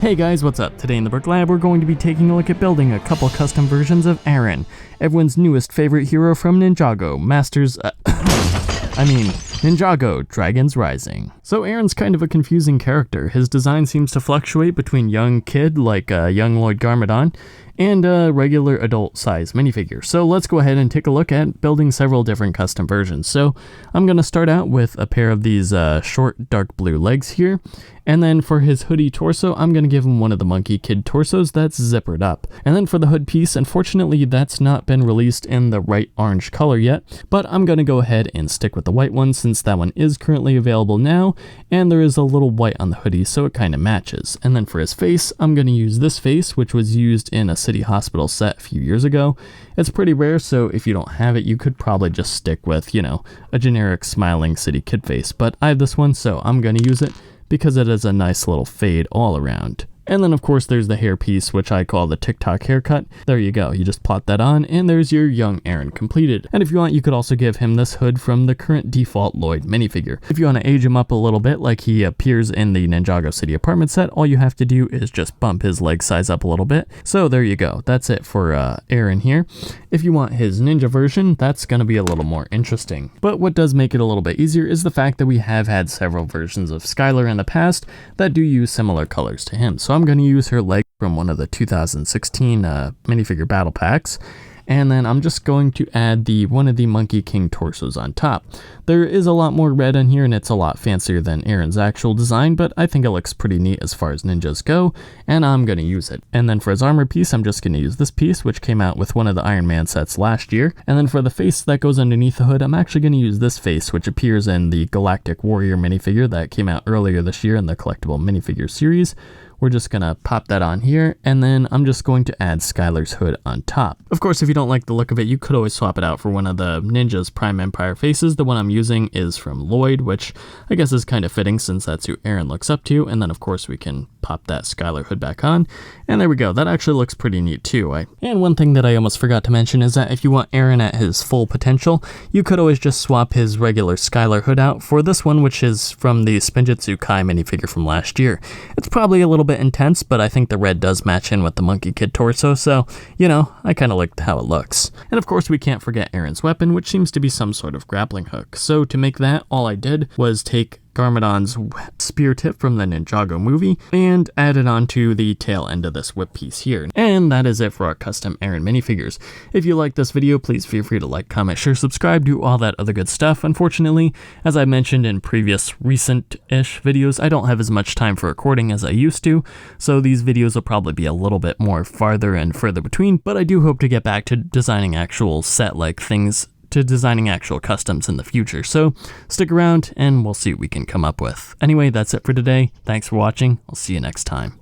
Hey guys, what's up? Today in the Brick Lab, we're going to be taking a look at building a couple custom versions of Arin, everyone's newest favorite hero from Ninjago, Ninjago, Dragons Rising. So Arin's kind of a confusing character. His design seems to fluctuate between young kid, like young Lloyd Garmadon, and a regular adult size minifigure. So let's go ahead and take a look at building several different custom versions. So I'm going to start out with a pair of these short dark blue legs here. And then for his hoodie torso, I'm going to give him one of the monkey kid torsos that's zippered up. And then for the hood piece, unfortunately that's not been released in the right orange color yet, but I'm going to go ahead and stick with the white one since that one is currently available now, and there is a little white on the hoodie so it kind of matches. And then for his face, I'm going to use this face, which was used in a City Hospital set a few years ago. It's pretty rare, so if you don't have it, you could probably just stick with, a generic smiling city kid face, but I have this one, so I'm going to use it because it has a nice little fade all around. And then of course there's the hair piece, which I call the TikTok haircut. There you go, you just plot that on and there's your young Arin completed. And if you want, you could also give him this hood from the current default Lloyd minifigure. If you want to age him up a little bit like he appears in the Ninjago City apartment set, all you have to do is just bump his leg size up a little bit. So there you go, that's it for Arin here. If you want his ninja version, that's going to be a little more interesting. But what does make it a little bit easier is the fact that we have had several versions of Skylar in the past that do use similar colors to him. So I'm going to use her leg from one of the 2016 minifigure battle packs, and then I'm just going to add one of the Monkey King torsos on top. There is a lot more red on here and it's a lot fancier than Arin's actual design, but I think it looks pretty neat as far as ninjas go, and I'm going to use it. And then for his armor piece, I'm just going to use this piece, which came out with one of the Iron Man sets last year. And then for the face that goes underneath the hood, I'm actually going to use this face, which appears in the Galactic Warrior minifigure that came out earlier this year in the collectible minifigure series. We're just going to pop that on here, and then I'm just going to add Skylar's hood on top. Of course, if you don't like the look of it, you could always swap it out for one of the Ninja's Prime Empire faces. The one I'm using is from Lloyd, which I guess is kind of fitting since that's who Arin looks up to. And then, of course, we can pop that Skylar hood back on. And there we go. That actually looks pretty neat, too. And one thing that I almost forgot to mention is that if you want Arin at his full potential, you could always just swap his regular Skylar hood out for this one, which is from the Spinjitzu Kai minifigure from last year. It's probably a little bit intense, but I think the red does match in with the Monkey Kid torso, so, I kind of like how it looks. And of course, we can't forget Arin's weapon, which seems to be some sort of grappling hook. So to make that, all I did was take Garmadon's spear tip from the Ninjago movie and add it onto the tail end of this whip piece here. And that is it for our custom Arin minifigures. If you like this video, please feel free to like, comment, share, subscribe, do all that other good stuff. Unfortunately, as I mentioned in previous recent-ish videos, I don't have as much time for recording as I used to, so these videos will probably be a little bit more farther and further between, but I do hope to get back to designing actual set-like things, to designing actual customs in the future. So stick around and we'll see what we can come up with. Anyway, that's it for today. Thanks for watching. I'll see you next time.